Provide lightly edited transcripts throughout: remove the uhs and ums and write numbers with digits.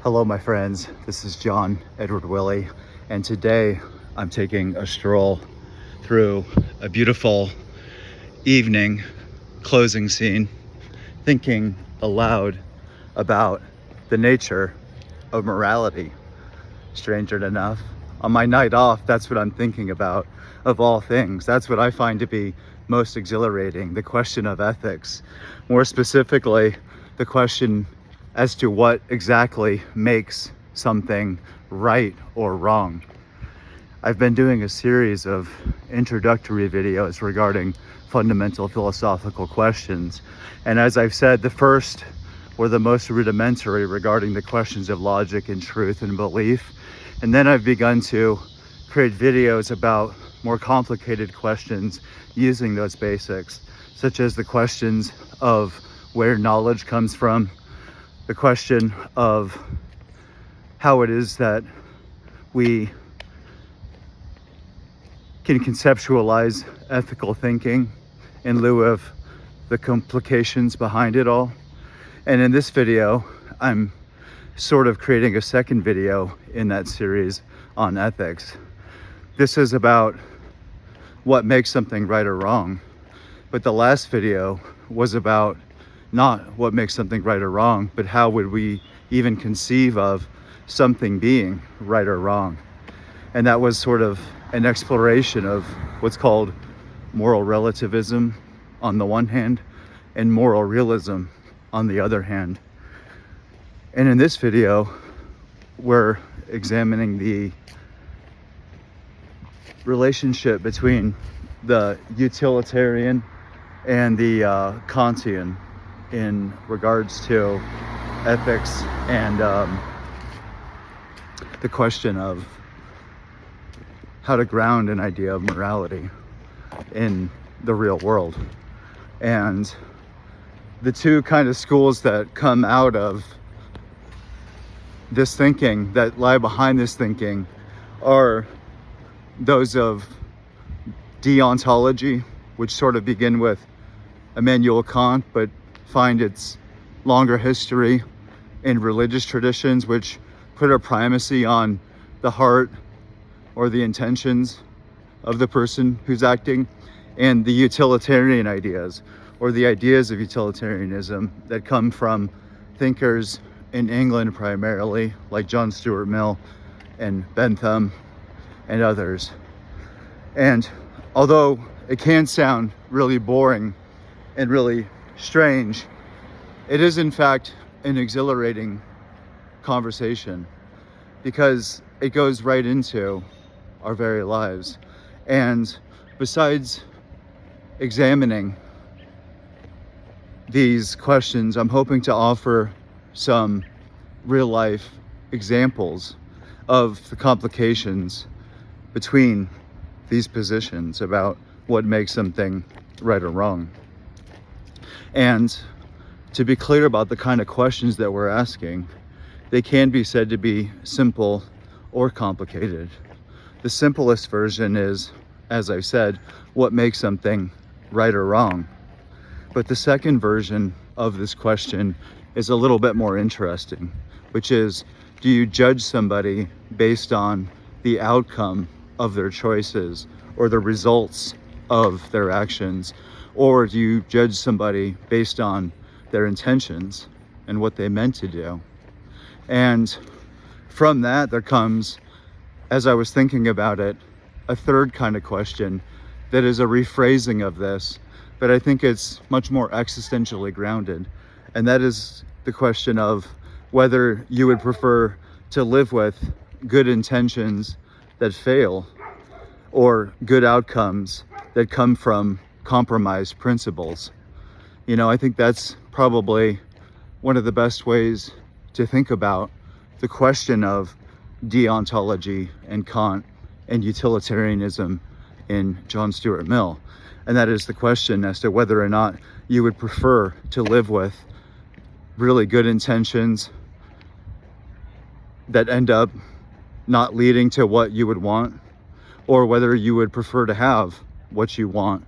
Hello, my friends. This is John Edward Willey, and today I'm taking a stroll through a beautiful evening closing scene, thinking aloud about the nature of morality. Stranger enough, on my night off, that's what I'm thinking about, of all things. That's what I find to be most exhilarating, the question of ethics. More specifically, the question as to what exactly makes something right or wrong. I've been doing a series of introductory videos regarding fundamental philosophical questions. And as I've said, the first were the most rudimentary regarding the questions of logic and truth and belief. And then I've begun to create videos about more complicated questions using those basics, such as the questions of where knowledge comes from, the question of how it is that we can conceptualize ethical thinking in lieu of the complications behind it all. And in this video, I'm sort of creating a second video in that series on ethics. This is about what makes something right or wrong. But the last video was about not what makes something right or wrong, but how would we even conceive of something being right or wrong. And that was sort of an exploration of what's called moral relativism on the one hand and moral realism on the other hand. And in this video, we're examining the relationship between the utilitarian and the Kantian in regards to ethics and the question of how to ground an idea of morality in the real world. And the two kind of schools that come out of this thinking, that lie behind this thinking, are those of deontology, which sort of begin with Immanuel Kant, but find its longer history in religious traditions, which put a primacy on the heart or the intentions of the person who's acting, and the utilitarian ideas, or the ideas of utilitarianism that come from thinkers in England primarily, like John Stuart Mill and Bentham and others. And although it can sound really boring and really strange, it is in fact an exhilarating conversation because it goes right into our very lives. And besides examining these questions, I'm hoping to offer some real life examples of the complications between these positions about what makes something right or wrong. And to be clear about the kind of questions that we're asking, they can be said to be simple or complicated. The simplest version is, as I said, what makes something right or wrong. But the second version of this question is a little bit more interesting, which is, do you judge somebody based on the outcome of their choices or the results of their actions? Or do you judge somebody based on their intentions and what they meant to do? And from that, there comes, as I was thinking about it, a third kind of question that is a rephrasing of this, but I think it's much more existentially grounded. And that is the question of whether you would prefer to live with good intentions that fail or good outcomes that come from compromised principles. You know, I think that's probably one of the best ways to think about the question of deontology and Kant and utilitarianism in John Stuart Mill. And that is the question as to whether or not you would prefer to live with really good intentions that end up not leading to what you would want, or whether you would prefer to have what you want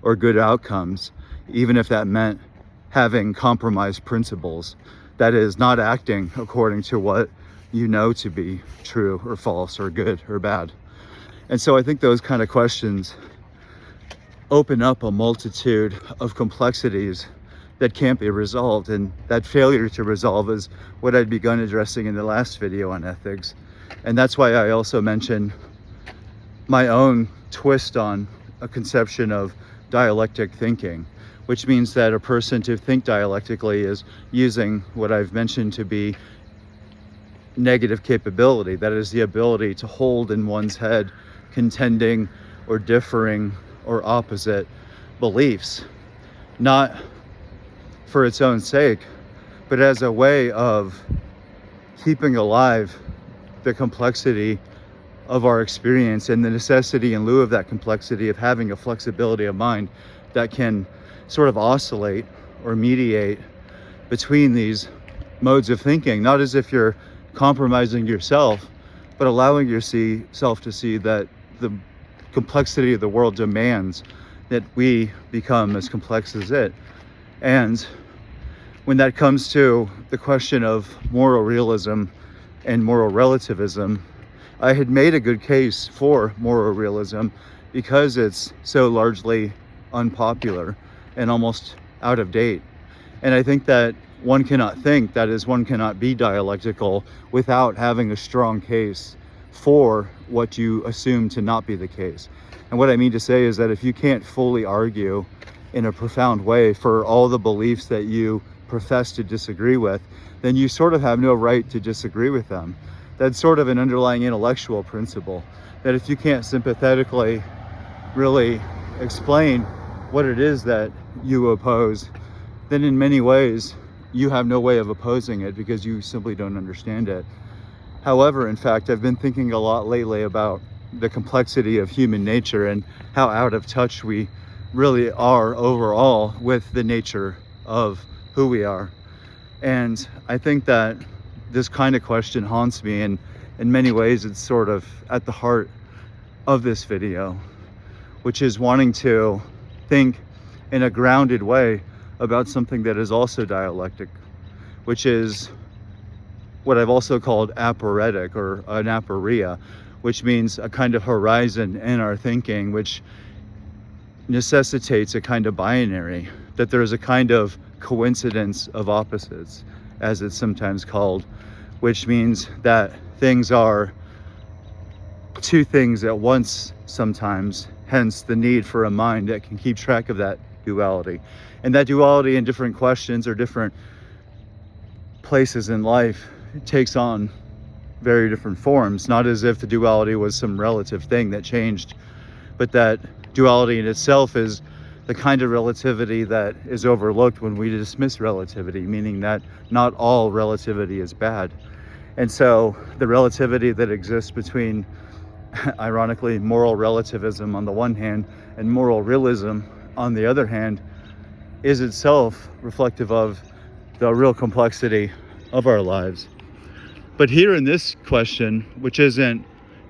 or good outcomes, even if that meant having compromised principles That is, not acting according to what you know to be true or false or good or bad. And so I think those kind of questions open up a multitude of complexities that can't be resolved. And that failure to resolve is what I'd begun addressing in the last video on ethics. And that's why I also mentioned my own twist on a conception of dialectic thinking, which means that a person to think dialectically is using what I've mentioned to be negative capability. That is the ability to hold in one's head contending or differing or opposite beliefs, not for its own sake, but as a way of keeping alive the complexity of our experience and the necessity in lieu of that complexity of having a flexibility of mind that can sort of oscillate or mediate between these modes of thinking, not as if you're compromising yourself, but allowing yourself to see that the complexity of the world demands that we become as complex as it. And when that comes to the question of moral realism and moral relativism, I had made a good case for moral realism because it's so largely unpopular and almost out of date. And I think that one cannot think, that is, one cannot be dialectical without having a strong case for what you assume to not be the case. And what I mean to say is that if you can't fully argue in a profound way for all the beliefs that you profess to disagree with, then you sort of have no right to disagree with them. That's sort of an underlying intellectual principle, that if you can't sympathetically really explain what it is that you oppose, then in many ways you have no way of opposing it because you simply don't understand it. However, in fact, I've been thinking a lot lately about the complexity of human nature and how out of touch we really are overall with the nature of who we are. And I think that this kind of question haunts me, and in many ways it's sort of at the heart of this video, which is wanting to think in a grounded way about something that is also dialectic, which is what I've also called aporetic, or an aporia, which means a kind of horizon in our thinking, which necessitates a kind of binary, that there is a kind of coincidence of opposites, as it's sometimes called, which means that things are two things at once sometimes, hence the need for a mind that can keep track of that duality. And that duality in different questions or different places in life takes on very different forms, not as if the duality was some relative thing that changed, but that duality in itself is the kind of relativity that is overlooked when we dismiss relativity, meaning that not all relativity is bad. And so the relativity that exists between, ironically, moral relativism on the one hand and moral realism on the other hand is itself reflective of the real complexity of our lives. But here in this question, which isn't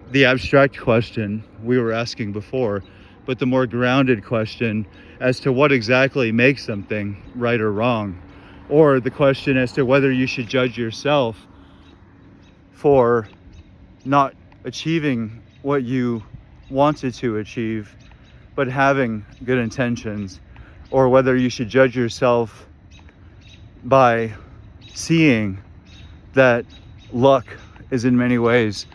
the abstract question we were asking before, but the more grounded question as to what exactly makes something right or wrong, or the question as to whether you should judge yourself for not achieving what you wanted to achieve, but having good intentions, or whether you should judge yourself by seeing that luck is in many ways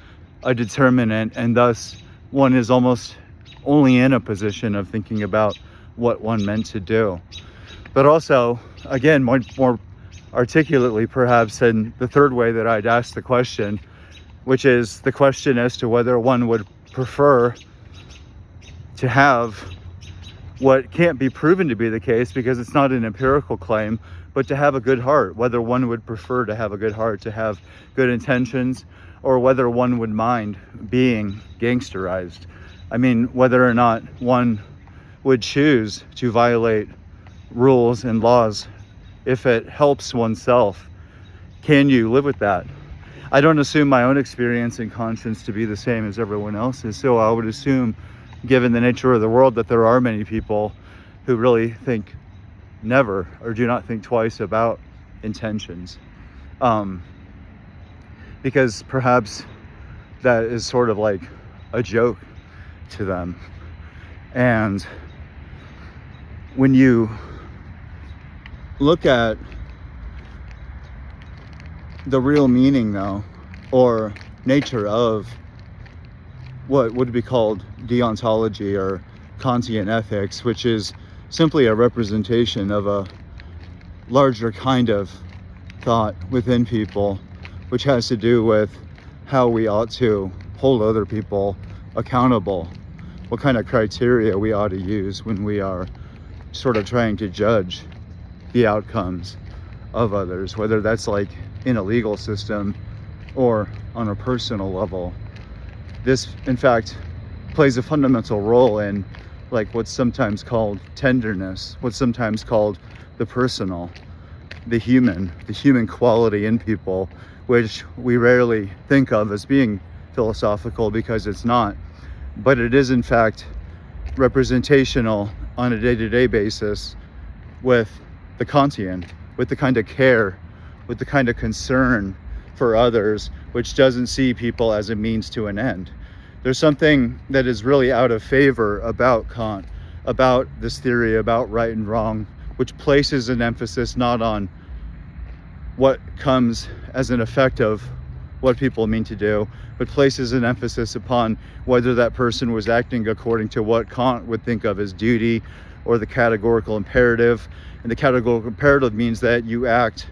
a determinant, and thus one is almost only in a position of thinking about what one meant to do. But also, again, more articulately perhaps in the third way that I'd ask the question, which is the question as to whether one would prefer to have what can't be proven to be the case because it's not an empirical claim, but to have a good heart, whether one would prefer to have a good heart, to have good intentions, or whether one would mind being gangsterized. I mean, whether or not one would choose to violate rules and laws if it helps oneself. Can you live with that? I don't assume my own experience and conscience to be the same as everyone else's, so I would assume, given the nature of the world, that there are many people who really think never or do not think twice about intentions. because perhaps that is sort of like a joke to them. And when you look at the real meaning, though, or nature of what would be called deontology or Kantian ethics, which is simply a representation of a larger kind of thought within people, which has to do with how we ought to hold other people accountable, what kind of criteria we ought to use when we are sort of trying to judge the outcomes of others, whether that's like in a legal system or on a personal level. This, in fact, plays a fundamental role in like what's sometimes called tenderness, what's sometimes called the personal, the human quality in people, which we rarely think of as being philosophical because it's not, but it is in fact representational on a day-to-day basis with the Kantian, with the kind of care, with the kind of concern for others, which doesn't see people as a means to an end. There's something that is really out of favor about Kant, about this theory about right and wrong, which places an emphasis not on what comes as an effect of what people mean to do, but places an emphasis upon whether that person was acting according to what Kant would think of as duty or the categorical imperative. And the categorical imperative means that you act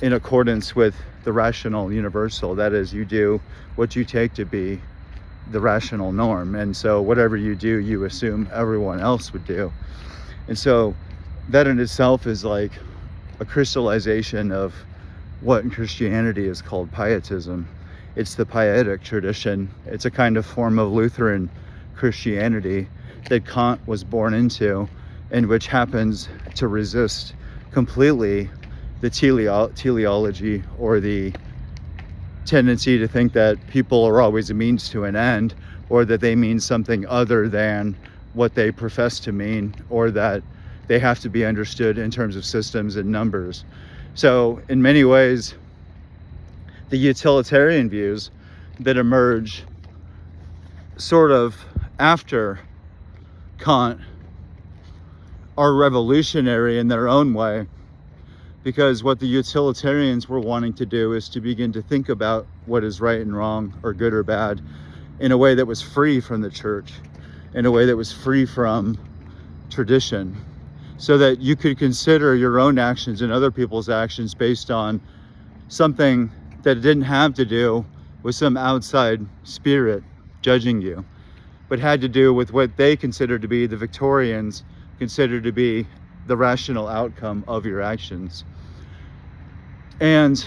in accordance with the rational universal. That is, you do what you take to be the rational norm. And so whatever you do, you assume everyone else would do. And so that in itself is like a crystallization of what in Christianity is called pietism. It's the pietic tradition. It's a kind of form of Lutheran Christianity that Kant was born into, and which happens to resist completely the teleology, or the tendency to think that people are always a means to an end, or that they mean something other than what they profess to mean, or that they have to be understood in terms of systems and numbers. So in many ways, the utilitarian views that emerge sort of after Kant are revolutionary in their own way, because what the utilitarians were wanting to do is to begin to think about what is right and wrong, or good or bad, in a way that was free from the church, in a way that was free from tradition, so that you could consider your own actions and other people's actions based on something that didn't have to do with some outside spirit judging you, but had to do with what they considered to be, the Victorians considered to be, the rational outcome of your actions. And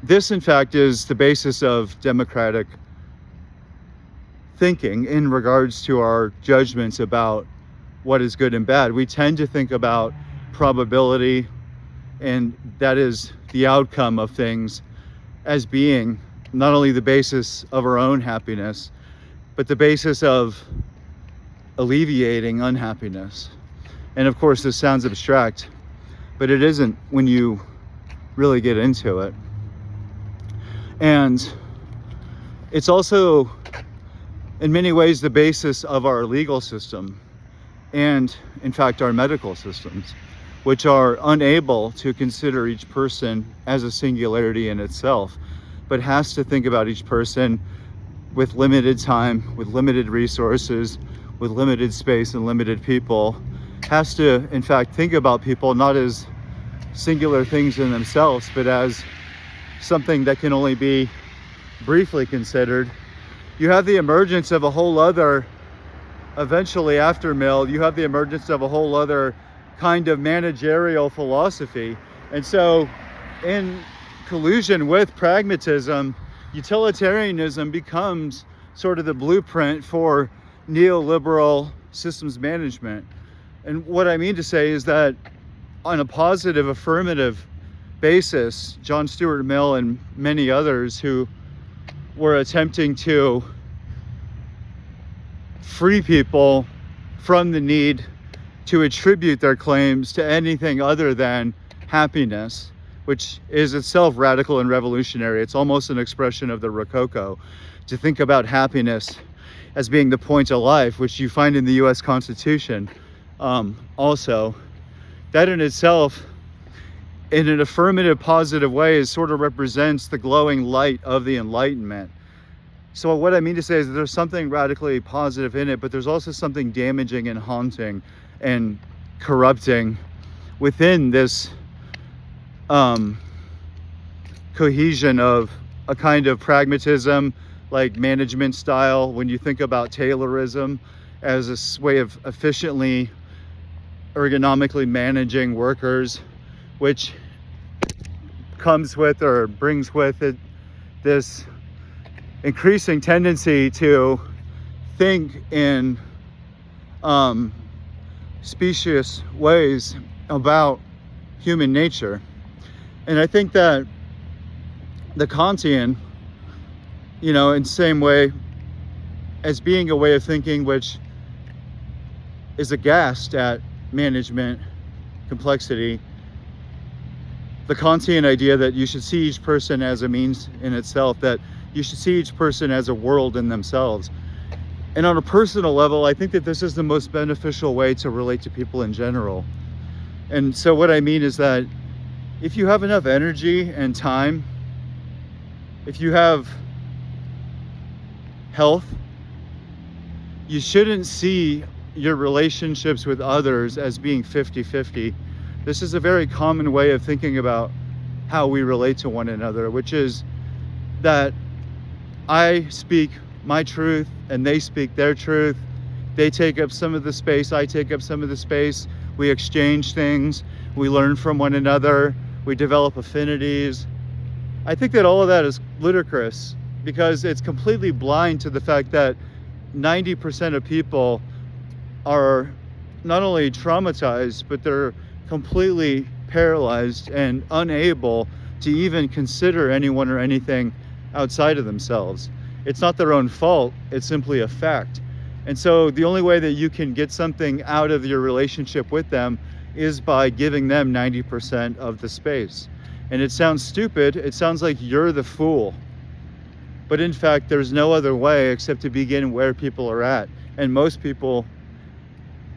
this, in fact, is the basis of democratic thinking in regards to our judgments about what is good and bad. We tend to think about probability, and that is the outcome of things, as being not only the basis of our own happiness, but the basis of alleviating unhappiness. And of course, this sounds abstract, but it isn't when you really get into it. And it's also, in many ways, the basis of our legal system, and in fact, our medical systems, which are unable to consider each person as a singularity in itself, but has to think about each person with limited time, with limited resources, with limited space and limited people, has to, in fact, think about people not as singular things in themselves, but as something that can only be briefly considered. You have the emergence of a whole other, eventually after Mill, you have the emergence of a whole other kind of managerial philosophy. And so in collusion with pragmatism, utilitarianism becomes sort of the blueprint for neoliberal systems management. And what I mean to say is that on a positive, affirmative basis, John Stuart Mill and many others who were attempting to free people from the need to attribute their claims to anything other than happiness, which is itself radical and revolutionary. It's almost an expression of the Rococo, to think about happiness as being the point of life, which you find in the US Constitution. Also, that in itself, in an affirmative, positive way, sort of represents the glowing light of the Enlightenment. So what I mean to say is that there's something radically positive in it, but there's also something damaging and haunting and corrupting within this cohesion of a kind of pragmatism, like management style, when you think about Taylorism as a way of efficiently, ergonomically managing workers, which comes with or brings with it this increasing tendency to think in specious ways about human nature. And I think that the Kantian, in the same way as being a way of thinking which is aghast at management complexity, the Kantian idea that you should see each person as a means in itself, that you should see each person as a world in themselves. And on a personal level, I think that this is the most beneficial way to relate to people in general. And so what I mean is that if you have enough energy and time, if you have health, you shouldn't see your relationships with others as being 50-50. This is a very common way of thinking about how we relate to one another, which is that I speak my truth and they speak their truth. They take up some of the space, I take up some of the space. We exchange things, we learn from one another, we develop affinities. I think that all of that is ludicrous because it's completely blind to the fact that 90% of people are not only traumatized, but they're completely paralyzed and unable to even consider anyone or anything outside of themselves. It's not their own fault, it's simply a fact. And so the only way that you can get something out of your relationship with them is by giving them 90% of the space. And it sounds stupid, it sounds like you're the fool. But in fact, there's no other way except to begin where people are at. And most people,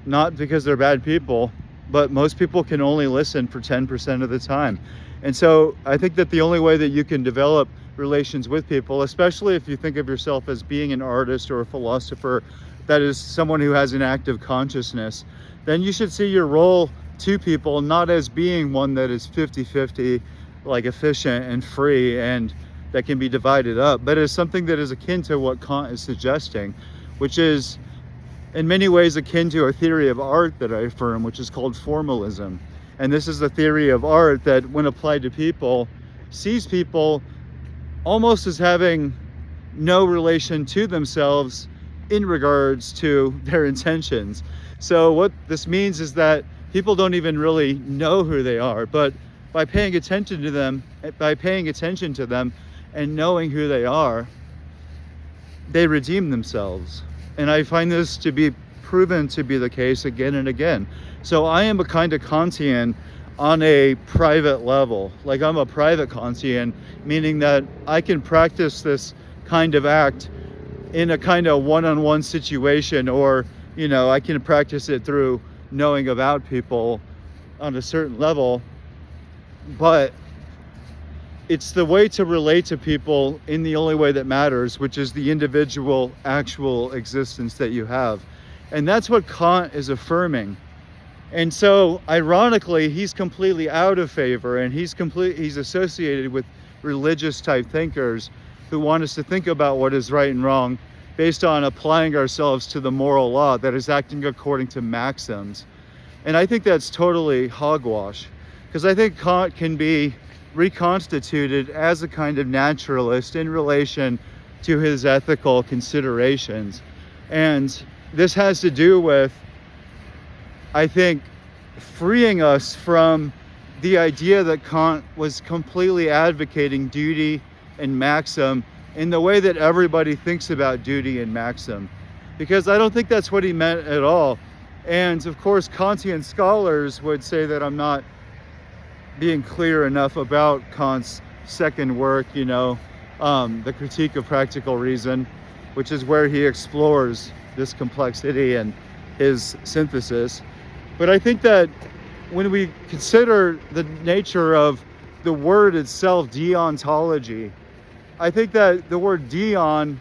not because they're bad people, but most people can only listen for 10% of the time. And so I think that the only way that you can develop relations with people, especially if you think of yourself as being an artist or a philosopher, that is someone who has an active consciousness, then you should see your role to people not as being one that is 50-50, like efficient and free and that can be divided up, but as something that is akin to what Kant is suggesting, which is in many ways akin to a theory of art that I affirm, which is called formalism. And this is a theory of art that, when applied to people, sees people almost as having no relation to themselves in regards to their intentions. So what this means is that people don't even really know who they are, but by paying attention to them and knowing who they are, they redeem themselves. And I find this to be proven to be the case again and again. So I am a kind of Kantian on a private level. Like, I'm a private Kantian, meaning that I can practice this kind of act in a kind of one-on-one situation, or, I can practice it through knowing about people on a certain level. But it's the way to relate to people in the only way that matters, which is the individual, actual existence that you have. And that's what Kant is affirming. And so, ironically, he's completely out of favor, and he's associated with religious type thinkers who want us to think about what is right and wrong based on applying ourselves to the moral law that is acting according to maxims. And I think that's totally hogwash, because I think Kant can be reconstituted as a kind of naturalist in relation to his ethical considerations. And this has to do with, I think, freeing us from the idea that Kant was completely advocating duty and maxim in the way that everybody thinks about duty and maxim, because I don't think that's what he meant at all. And of course, Kantian scholars would say that I'm not being clear enough about Kant's second work, the Critique of Practical Reason, which is where he explores this complexity and his synthesis. But I think that when we consider the nature of the word itself, deontology, I think that the word deon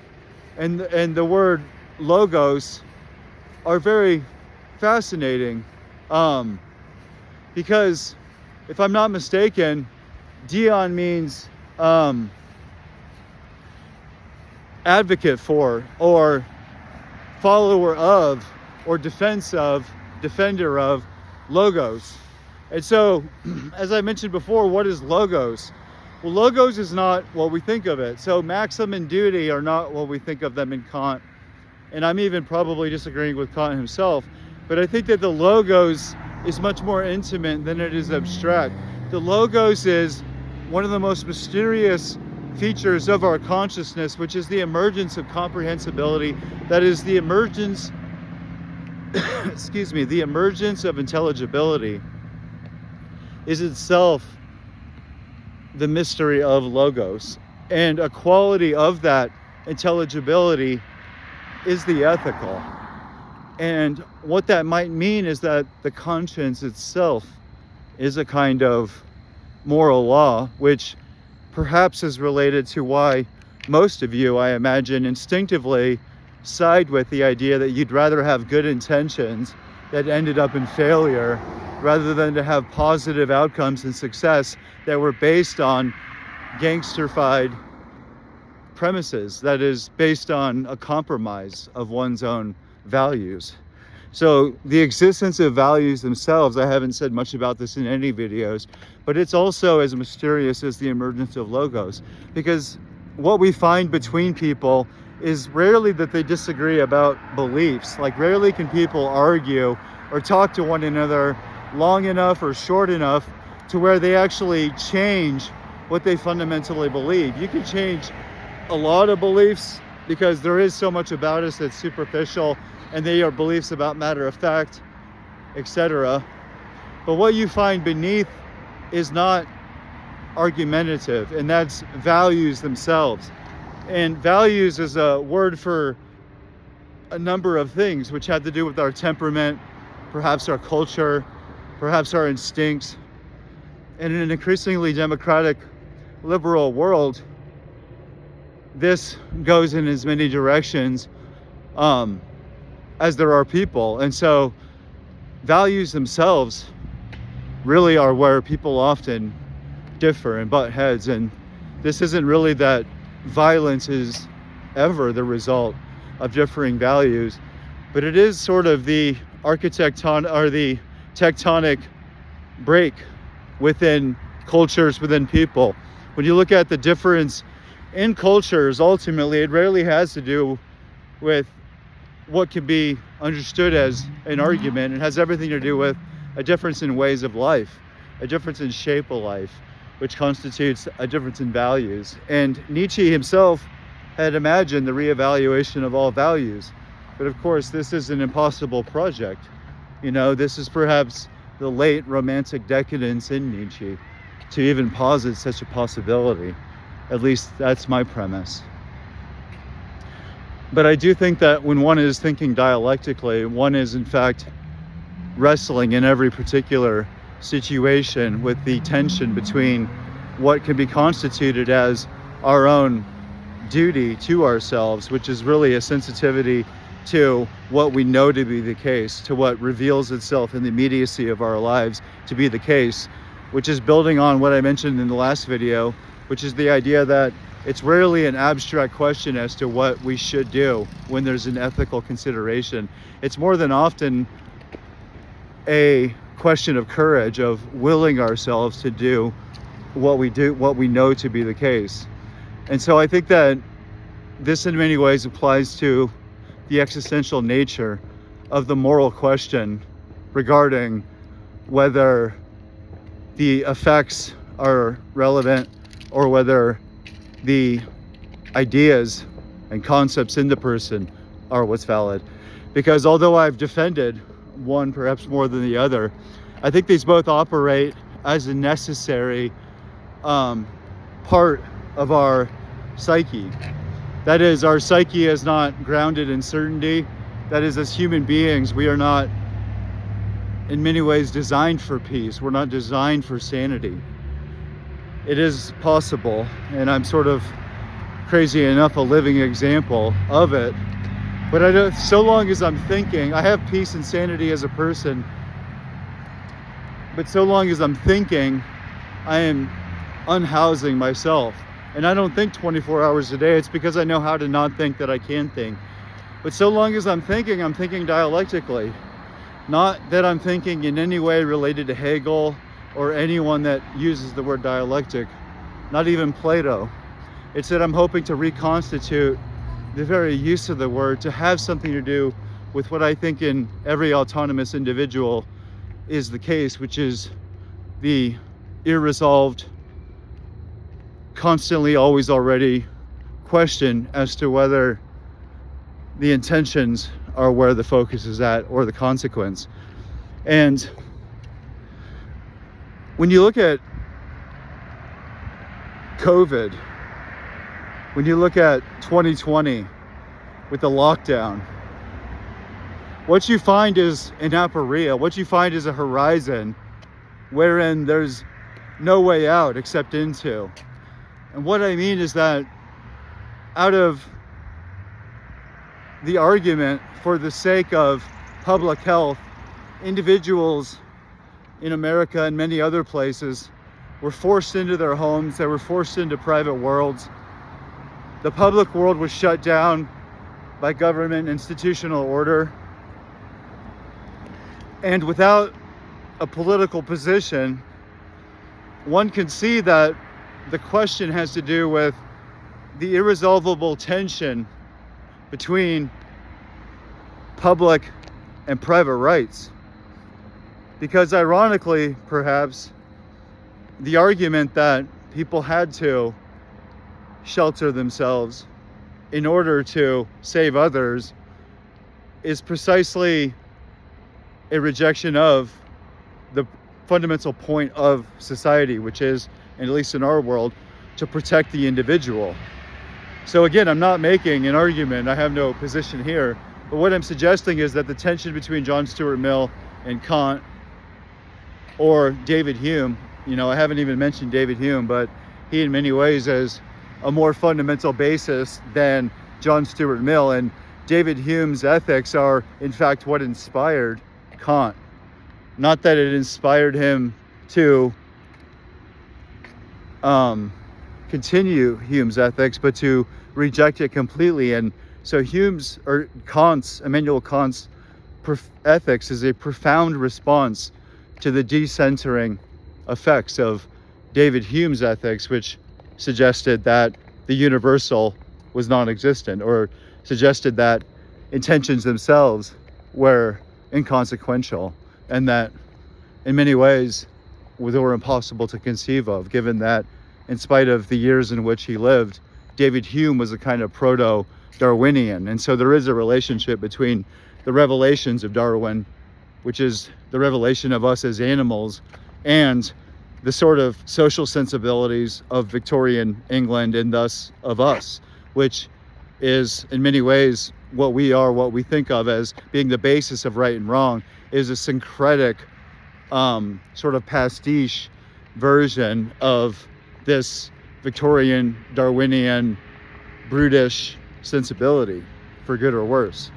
and the word logos are very fascinating, because if I'm not mistaken, deon means advocate for, or follower of, or defender of logos. And so, as I mentioned before, what is logos? Well, logos is not what we think of it. So maxim and duty are not what we think of them in Kant. And I'm even probably disagreeing with Kant himself. But I think that the logos is much more intimate than it is abstract. The logos is one of the most mysterious features of our consciousness, which is the emergence of comprehensibility. That is the emergence, the emergence of intelligibility is itself the mystery of logos. And a quality of that intelligibility is the ethical. And what that might mean is that the conscience itself is a kind of moral law, which perhaps is related to why most of you, I imagine, instinctively side with the idea that you'd rather have good intentions that ended up in failure rather than to have positive outcomes and success that were based on gangsterfied premises, that is based on a compromise of one's own values. So the existence of values themselves, I haven't said much about this in any videos, but it's also as mysterious as the emergence of logos, because what we find between people is rarely that they disagree about beliefs. Like, rarely can people argue or talk to one another long enough or short enough to where they actually change what they fundamentally believe. You can change a lot of beliefs because there is so much about us that's superficial, and they are beliefs about matter of fact, etc. But what you find beneath is not argumentative, and that's values themselves. And values is a word for a number of things which have to do with our temperament, perhaps our culture, perhaps our instincts. And in an increasingly democratic, liberal world, this goes in as many directions as there are people. And so values themselves really are where people often differ and butt heads. And this isn't really that violence is ever the result of differing values, but it is sort of the the tectonic break within cultures, within people. When you look at the difference in cultures, ultimately it rarely has to do with what can be understood as an argument. It has everything to do with a difference in ways of life, a difference in shape of life, which constitutes a difference in values. And Nietzsche himself had imagined the reevaluation of all values. But of course, this is an impossible project. This is perhaps the late romantic decadence in Nietzsche to even posit such a possibility. At least that's my premise. But I do think that when one is thinking dialectically, one is in fact wrestling in every particular situation with the tension between what can be constituted as our own duty to ourselves, which is really a sensitivity to what we know to be the case, to what reveals itself in the immediacy of our lives to be the case, which is building on what I mentioned in the last video, which is the idea that it's rarely an abstract question as to what we should do when there's an ethical consideration. It's more than often a question of courage, of willing ourselves to do what we know to be the case. And so I think that this in many ways applies to the existential nature of the moral question regarding whether the effects are relevant or whether the ideas and concepts in the person are what's valid. Because although I've defended one perhaps more than the other, I think these both operate as a necessary part of our psyche. That is, our psyche is not grounded in certainty. That is, as human beings, we are not in many ways designed for peace. We're not designed for sanity. It is possible, and I'm sort of crazy enough a living example of it. But I don't, so long as I'm thinking, I have peace and sanity as a person, but so long as I'm thinking, I am unhousing myself. And I don't think 24 hours a day. It's because I know how to not think that I can think. But so long as I'm thinking dialectically. Not that I'm thinking in any way related to Hegel or anyone that uses the word dialectic, not even Plato. It's that I'm hoping to reconstitute the very use of the word to have something to do with what I think in every autonomous individual is the case, which is the irresolved, constantly, always, already question as to whether the intentions are where the focus is at or the consequence. And when you look at COVID, when you look at 2020 with the lockdown, what you find is an aporia. What you find is a horizon wherein there's no way out except into. And what I mean is that out of the argument for the sake of public health, individuals in America and many other places were forced into their homes. They were forced into private worlds. The public world was shut down by government institutional order. And without a political position, one can see that the question has to do with the irresolvable tension between public and private rights. Because ironically, perhaps, the argument that people had to shelter themselves in order to save others is precisely a rejection of the fundamental point of society, which is, at least in our world, to protect the individual. So again, I'm not making an argument. I have no position here. But what I'm suggesting is that the tension between John Stuart Mill and Kant, or David Hume, I haven't even mentioned David Hume, but he in many ways has a more fundamental basis than John Stuart Mill. And David Hume's ethics are, in fact, what inspired Kant. Not that it inspired him to continue Hume's ethics, but to reject it completely. And so Immanuel Kant's ethics is a profound response to the decentering effects of David Hume's ethics, which suggested that the universal was non-existent, or suggested that intentions themselves were inconsequential, and that in many ways they were impossible to conceive of, given that in spite of the years in which he lived, David Hume was a kind of proto-Darwinian. And so there is a relationship between the revelations of Darwin, which is the revelation of us as animals, and the sort of social sensibilities of Victorian England, and thus of us, which is in many ways what we are, what we think of as being the basis of right and wrong, is a syncretic sort of pastiche version of this Victorian Darwinian brutish sensibility, for good or worse.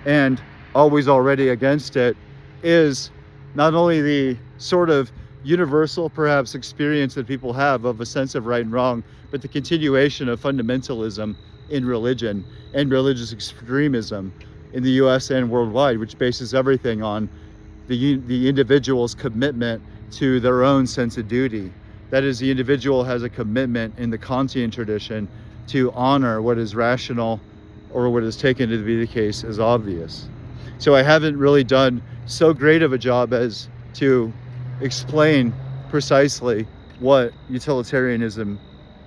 And always already against it is not only the sort of universal perhaps experience that people have of a sense of right and wrong, but the continuation of fundamentalism in religion and religious extremism in the US and worldwide, which bases everything on the individual's commitment to their own sense of duty. That is, the individual has a commitment in the Kantian tradition to honor what is rational, or what is taken to be the case as obvious. So I haven't really done so great of a job as to explain precisely what utilitarianism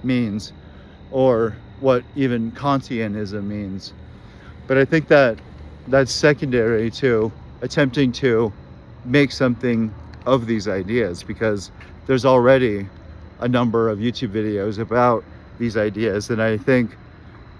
means, or what even Kantianism means. But I think that that's secondary to attempting to make something of these ideas, because there's already a number of YouTube videos about these ideas, and I think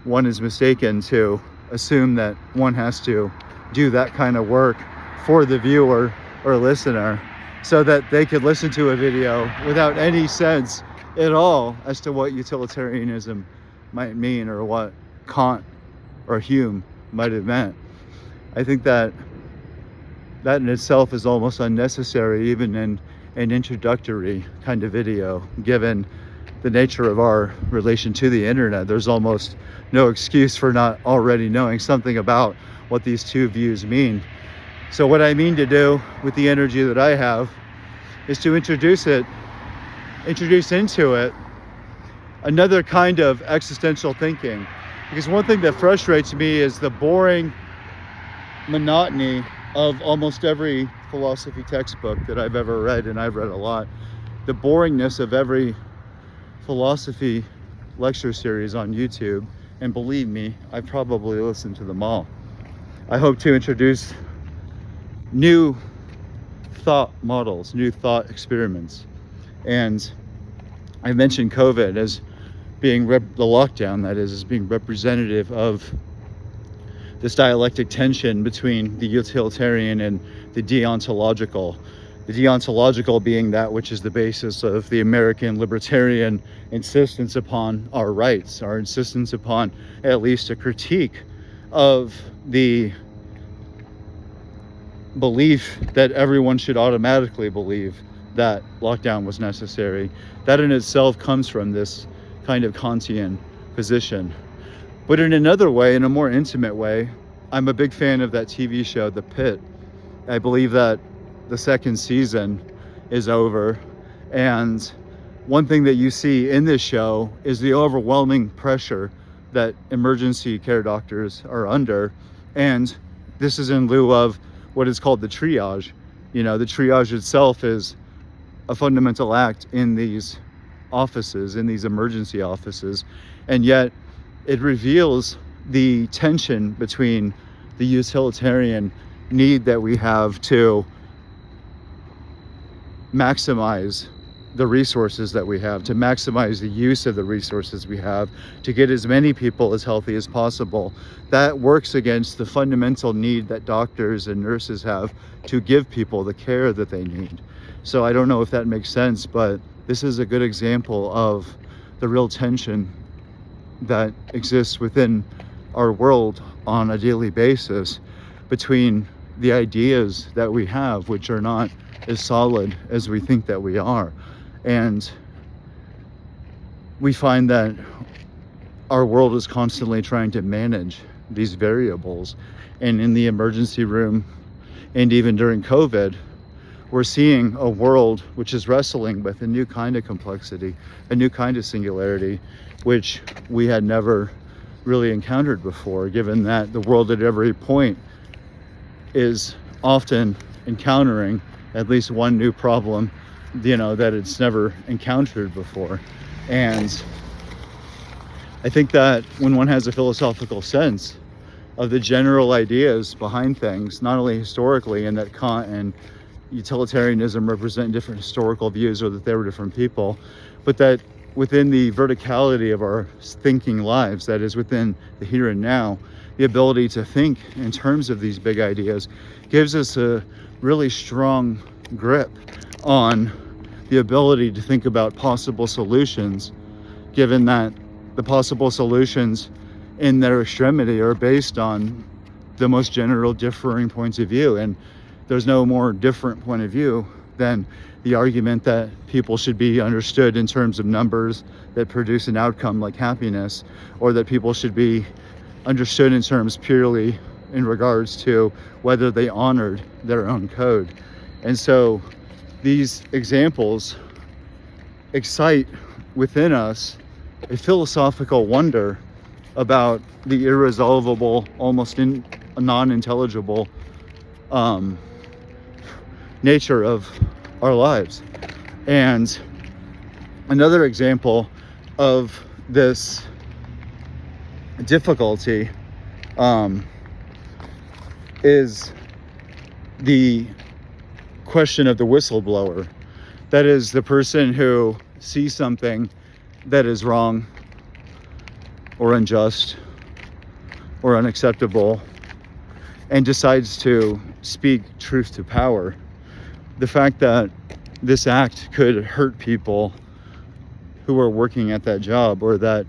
one is mistaken to assume that one has to do that kind of work for the viewer or listener so that they could listen to a video without any sense at all as to what utilitarianism might mean or what Kant or Hume might have meant. I think that in itself is almost unnecessary, even in an introductory kind of video, given the nature of our relation to the internet. There's almost no excuse for not already knowing something about what these two views mean. So what I mean to do with the energy that I have is to introduce into it another kind of existential thinking. Because one thing that frustrates me is the boring monotony of almost every philosophy textbook that I've ever read, and I've read a lot. The boringness of every philosophy lecture series on YouTube, and believe me, I probably listened to them all. I hope to introduce new thought models, new thought experiments. And I mentioned COVID as being the lockdown, that is, as being representative of this dialectic tension between the utilitarian and the deontological. The deontological being that which is the basis of the American libertarian insistence upon our rights, our insistence upon at least a critique of the belief that everyone should automatically believe that lockdown was necessary. That in itself comes from this kind of Kantian position. But in another way, in a more intimate way, I'm a big fan of that TV show, The Pit. I believe that the second season is over, and one thing that you see in this show is the overwhelming pressure that emergency care doctors are under, and this is in lieu of what is called the triage. You know, the triage itself is a fundamental act in these offices, in these emergency offices, and yet it reveals the tension between the utilitarian need that we have to maximize the resources that we have, to maximize the use of the resources we have, to get as many people as healthy as possible. That works against the fundamental need that doctors and nurses have to give people the care that they need. So I don't know if that makes sense, but this is a good example of the real tension that exists within our world on a daily basis between the ideas that we have, which are not as solid as we think that we are. And we find that our world is constantly trying to manage these variables. And in the emergency room, and even during COVID, we're seeing a world which is wrestling with a new kind of complexity, a new kind of singularity, which we had never really encountered before, given that the world at every point is often encountering at least one new problem, you know, that it's never encountered before. And I think that when one has a philosophical sense of the general ideas behind things, not only historically, and that Kant and utilitarianism represent different historical views, or that they were different people, but that within the verticality of our thinking lives, that is within the here and now, the ability to think in terms of these big ideas gives us a really strong grip on the ability to think about possible solutions, given that the possible solutions in their extremity are based on the most general differing points of view. And there's no more different point of view than the argument that people should be understood in terms of numbers that produce an outcome like happiness, or that people should be understood in terms purely in regards to whether they honored their own code. And so these examples excite within us a philosophical wonder about the irresolvable, almost non-intelligible nature of our lives. And another example of this difficulty is the question of the whistleblower. That is the person who sees something that is wrong or unjust or unacceptable and decides to speak truth to power. The fact that this act could hurt people who are working at that job, or that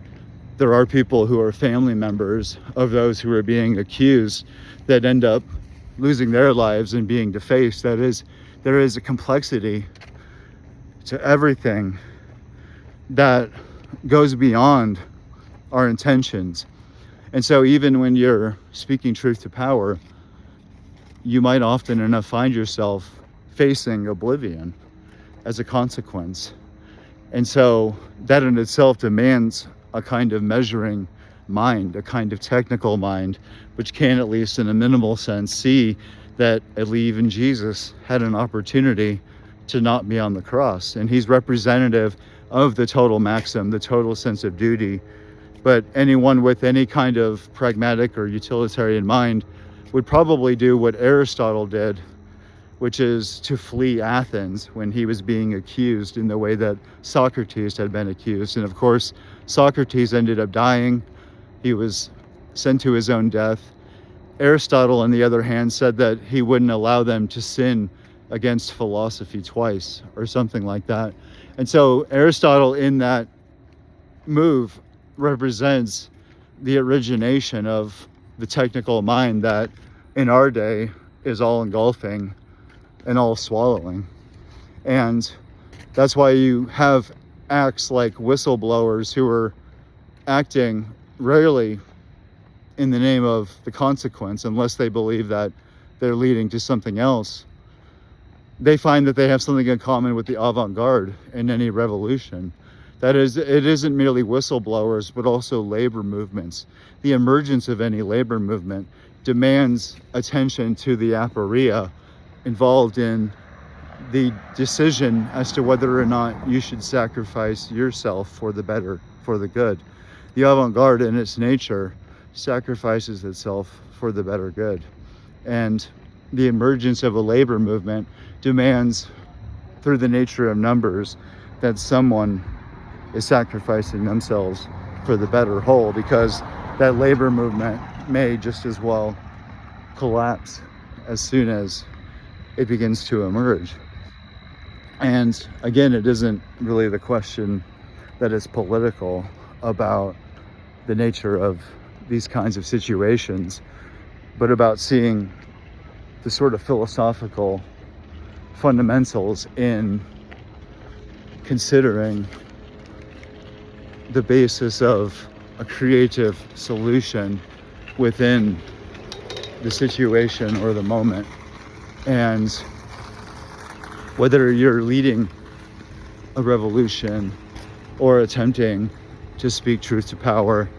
there are people who are family members of those who are being accused that end up losing their lives and being defaced. There is a complexity to everything that goes beyond our intentions. And so even when you're speaking truth to power, you might often enough find yourself facing oblivion as a consequence. And so that in itself demands a kind of measuring mind, a kind of technical mind, which can, at least in a minimal sense, see that even Jesus had an opportunity to not be on the cross. And he's representative of the total maxim, the total sense of duty. But anyone with any kind of pragmatic or utilitarian mind would probably do what Aristotle did, which is to flee Athens when he was being accused in the way that Socrates had been accused. And of course, Socrates ended up dying. He was sent to his own death. Aristotle, on the other hand, said that he wouldn't allow them to sin against philosophy twice, or something like that. And so Aristotle, in that move, represents the origination of the technical mind that in our day is all engulfing and all swallowing. And that's why you have acts like whistleblowers who are acting rarely in the name of the consequence, unless they believe that they're leading to something else. They find that they have something in common with the avant-garde in any revolution. That is, it isn't merely whistleblowers, but also labor movements. The emergence of any labor movement demands attention to the aporia involved in the decision as to whether or not you should sacrifice yourself for the better, for the good. The avant-garde, in its nature, sacrifices itself for the better good. And the emergence of a labor movement demands, through the nature of numbers, that someone is sacrificing themselves for the better whole, because that labor movement may just as well collapse as soon as it begins to emerge. And again, it isn't really the question that is political about the nature of these kinds of situations, but about seeing the sort of philosophical fundamentals in considering the basis of a creative solution within the situation or the moment. And whether you're leading a revolution or attempting to speak truth to power,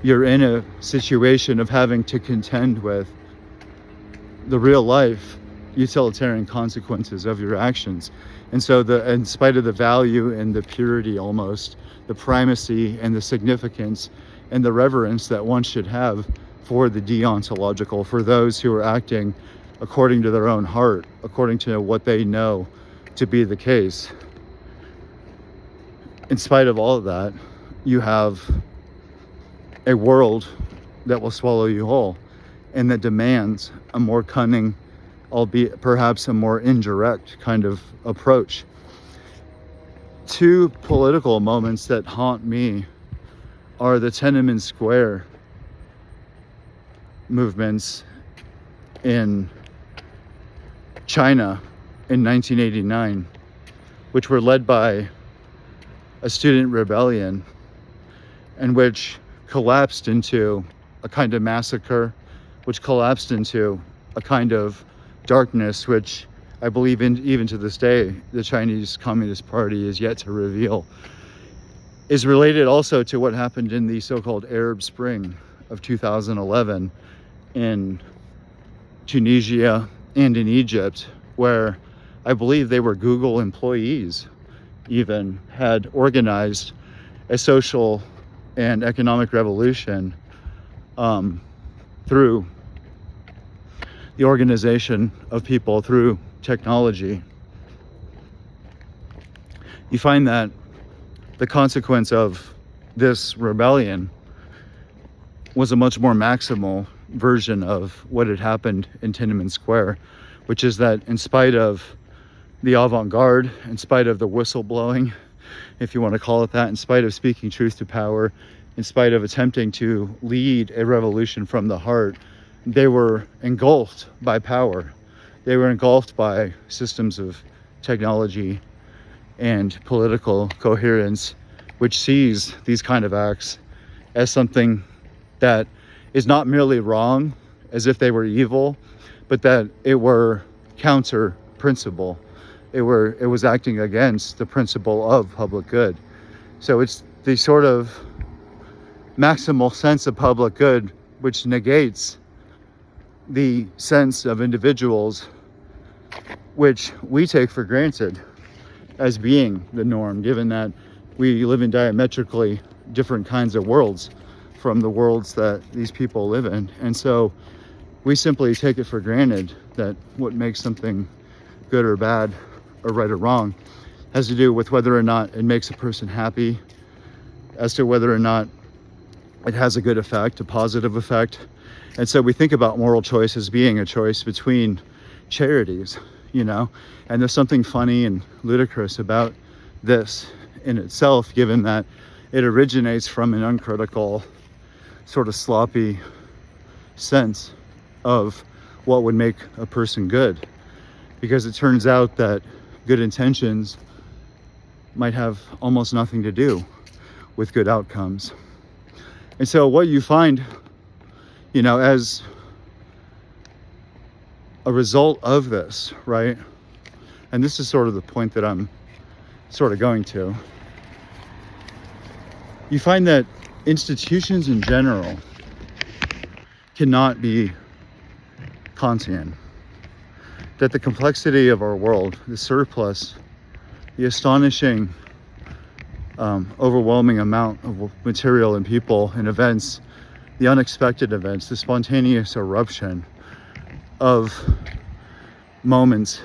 you're in a situation of having to contend with the real life utilitarian consequences of your actions. And so in spite of the value and the purity, almost the primacy and the significance and the reverence that one should have for the deontological, for those who are acting according to their own heart, according to what they know to be the case, in spite of all of that, you have a world that will swallow you whole, and that demands a more cunning, albeit perhaps a more indirect kind of approach. Two political moments that haunt me are the Tiananmen Square movements in China in 1989, which were led by a student rebellion, and which collapsed into a kind of massacre, which collapsed into a kind of darkness, which I believe even to this day, the Chinese Communist Party is yet to reveal, is related also to what happened in the so-called Arab Spring of 2011 in Tunisia and in Egypt, where I believe they were Google employees even had organized a social and economic revolution through the organization of people through technology. you find that the consequence of this rebellion was a much more maximal version of what had happened in Tiananmen Square, which is that in spite of the avant-garde, in spite of the whistleblowing, if you want to call it that, in spite of speaking truth to power, in spite of attempting to lead a revolution from the heart, they were engulfed by power. They were engulfed by systems of technology and political coherence, which sees these kind of acts as something that is not merely wrong, as if they were evil, but that it were counter principle. It was acting against the principle of public good. So it's the sort of maximal sense of public good which negates the sense of individuals, which we take for granted as being the norm, given that we live in diametrically different kinds of worlds from the worlds that these people live in. And so we simply take it for granted that what makes something good or bad or right or wrong has to do with whether or not it makes a person happy, as to whether or not it has a good effect, a positive effect. And so we think about moral choice as being a choice between charities, and there's something funny and ludicrous about this in itself, given that it originates from an uncritical, sort of sloppy sense of what would make a person good, because it turns out that good intentions might have almost nothing to do with good outcomes. And so what you find, as a result of this, right? And this is sort of the point that I'm sort of going to. You find that institutions in general cannot be Kantian. That the complexity of our world, the surplus, the astonishing, overwhelming amount of material and people and events, the unexpected events, the spontaneous eruption of moments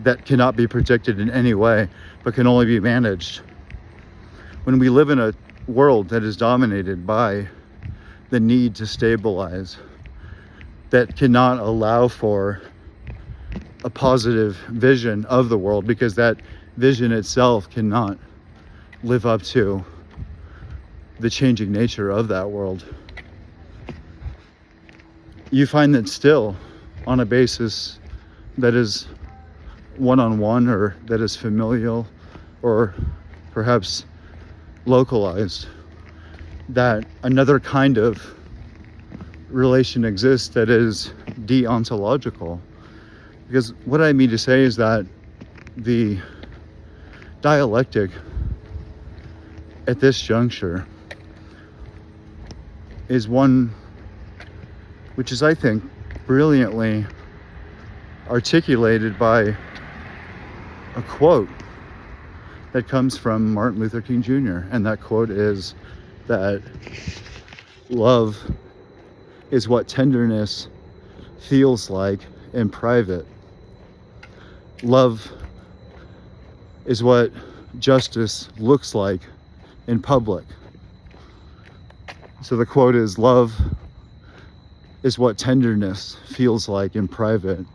that cannot be predicted in any way, but can only be managed. When we live in a world that is dominated by the need to stabilize, that cannot allow for a positive vision of the world, because that vision itself cannot live up to the changing nature of that world, you find that still, on a basis that is one-on-one, or that is familial, or perhaps localized, that another kind of relation exists that is deontological. Because what I mean to say is that the dialectic at this juncture is one which is, I think, brilliantly articulated by a quote that comes from Martin Luther King Jr. And that quote is that love is what tenderness feels like in private. Love is what justice looks like in public. So the quote is, love is what tenderness feels like in private.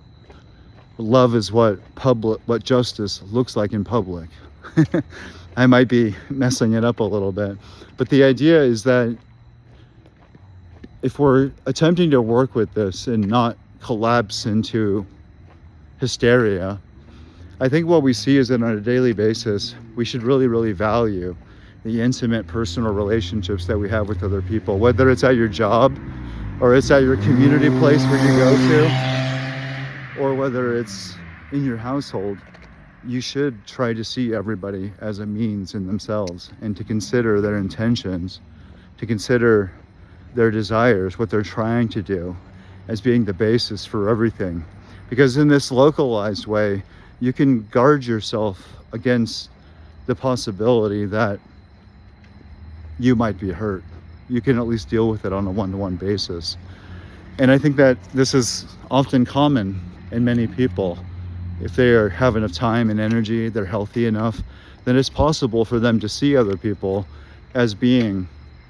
Love is what justice looks like in public. I might be messing it up a little bit, but the idea is that if we're attempting to work with this and not collapse into hysteria, I think what we see is that on a daily basis, we should really, really value the intimate personal relationships that we have with other people, whether it's at your job, or it's at your community place where you go to, or whether it's in your household. You should try to see everybody as a means in themselves, and to consider their intentions, to consider their desires, what they're trying to do, as being the basis for everything. Because in this localized way, you can guard yourself against the possibility that you might be hurt. You can at least deal with it on a one-to-one basis. And I think that this is often common in many people. If they have enough time and energy, they're healthy enough, then it's possible for them to see other people as being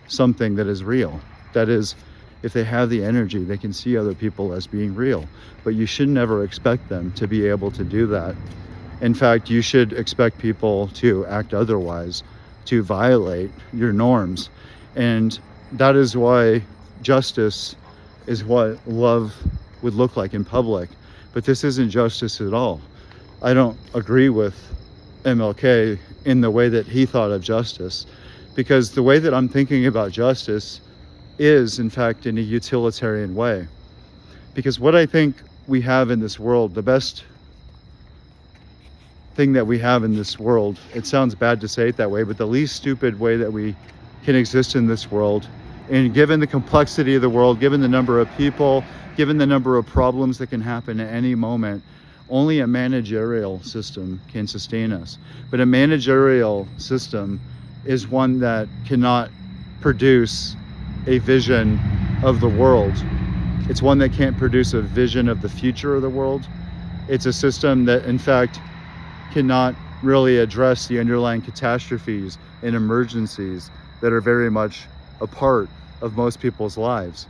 something that is real. That is, if they have the energy, they can see other people as being real. But you should never expect them to be able to do that. In fact, you should expect people to act otherwise, to violate your norms. And that is why justice is what love would look like in public. But this isn't justice at all. I don't agree with MLK in the way that he thought of justice, because the way that I'm thinking about justice is, in fact, in a utilitarian way. Because what I think we have in this world, the best thing that we have in this world, it sounds bad to say it that way, but the least stupid way that we can exist in this world, and given the complexity of the world, given the number of people, given the number of problems that can happen at any moment, only a managerial system can sustain us. But a managerial system is one that cannot produce a vision of the world. It's one that can't produce a vision of the future of the world. It's a system that, in fact, cannot really address the underlying catastrophes and emergencies that are very much a part of most people's lives.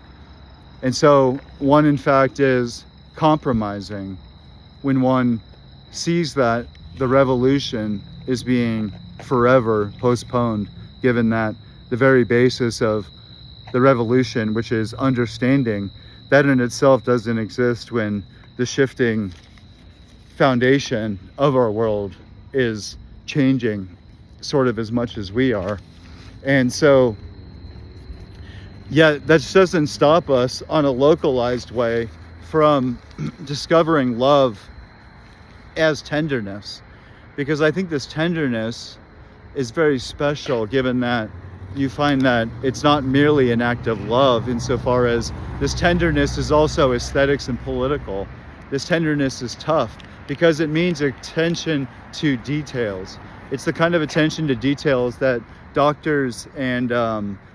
And so one, in fact, is compromising when one sees that the revolution is being forever postponed, given that the very basis of the revolution, which is understanding, that in itself doesn't exist when the shifting foundation of our world is changing sort of as much as we are. And so, yeah, that doesn't stop us on a localized way from discovering love as tenderness, because I think this tenderness is very special, given that you find that it's not merely an act of love, insofar as this tenderness is also aesthetics and political. This tenderness is tough because it means attention to details. It's the kind of attention to details that doctors and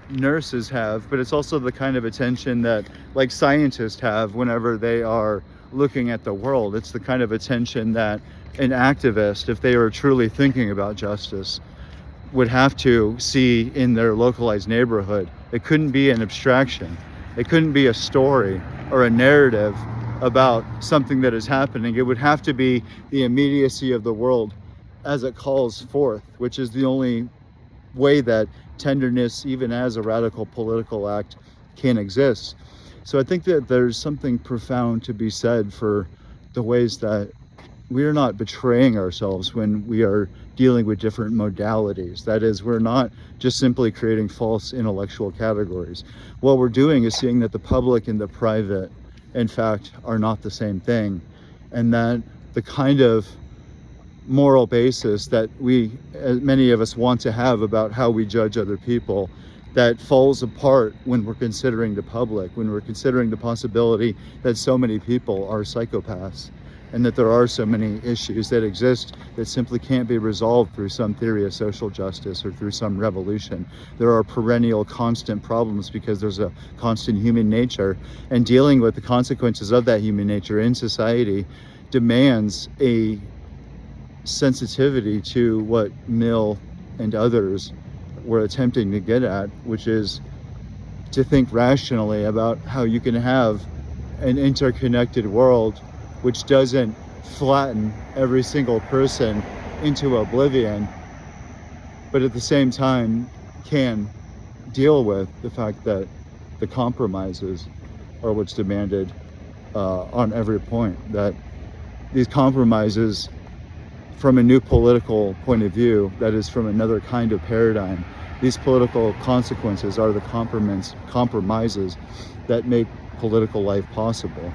nurses have, but it's also the kind of attention that, like, scientists have whenever they are looking at the world. It's the kind of attention that an activist, if they are truly thinking about justice, would have to see in their localized neighborhood. It couldn't be an abstraction. It couldn't be a story or a narrative about something that is happening. It would have to be the immediacy of the world as it calls forth, which is the only way that tenderness, even as a radical political act, can exist. So I think that there's something profound to be said for the ways that we are not betraying ourselves when we are dealing with different modalities. That is, we're not just simply creating false intellectual categories. What we're doing is seeing that the public and the private, in fact, are not the same thing, and that the kind of moral basis that many of us want to have about how we judge other people, that falls apart when we're considering the public, when we're considering the possibility that so many people are psychopaths, and that there are so many issues that exist that simply can't be resolved through some theory of social justice or through some revolution. There are perennial, constant problems because there's a constant human nature, and dealing with the consequences of that human nature in society demands a sensitivity to what Mill and others were attempting to get at, which is to think rationally about how you can have an interconnected world which doesn't flatten every single person into oblivion, but at the same time can deal with the fact that the compromises are what's demanded on every point, that these compromises from a new political point of view, that is from another kind of paradigm, these political consequences are the compromises that make political life possible.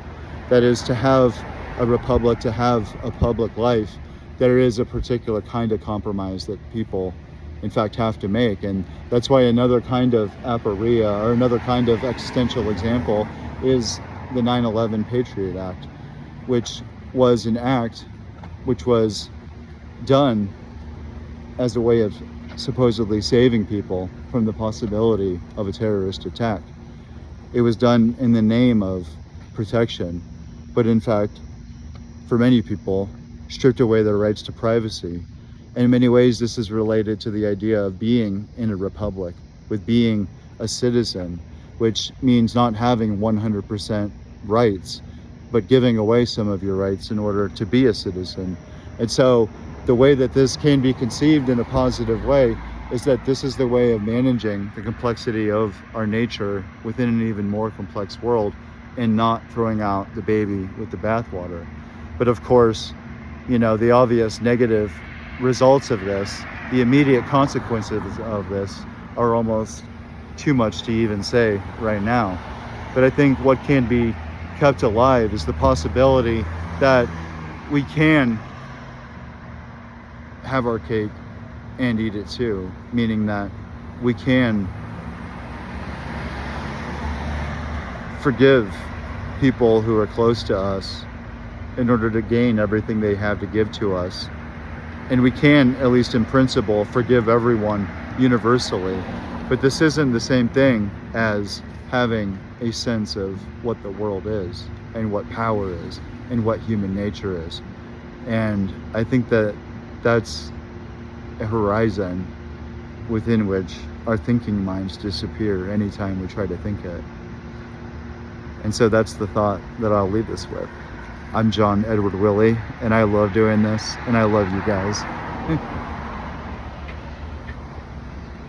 That is, to have a republic, to have a public life, there is a particular kind of compromise that people, in fact, have to make. And that's why another kind of aporia, or another kind of existential example, is the 9/11 Patriot Act, which was an act which was done as a way of supposedly saving people from the possibility of a terrorist attack. It was done in the name of protection, but in fact, for many people, stripped away their rights to privacy In many ways, this is related to the idea of being in a republic, with being a citizen, which means not having 100% rights, but giving away some of your rights in order to be a citizen. And so the way that this can be conceived in a positive way is that this is the way of managing the complexity of our nature within an even more complex world, and not throwing out the baby with the bathwater. But of course, the obvious negative results of this, the immediate consequences of this, are almost too much to even say right now. But I think what can be kept alive is the possibility that we can have our cake and eat it too, meaning that we can forgive people who are close to us in order to gain everything they have to give to us. And we can, at least in principle, forgive everyone universally. But this isn't the same thing as having a sense of what the world is, and what power is, and what human nature is. And I think that that's a horizon within which our thinking minds disappear anytime we try to think it. And so that's the thought that I'll leave this with. I'm John Edward Willey, and I love doing this, and I love you guys.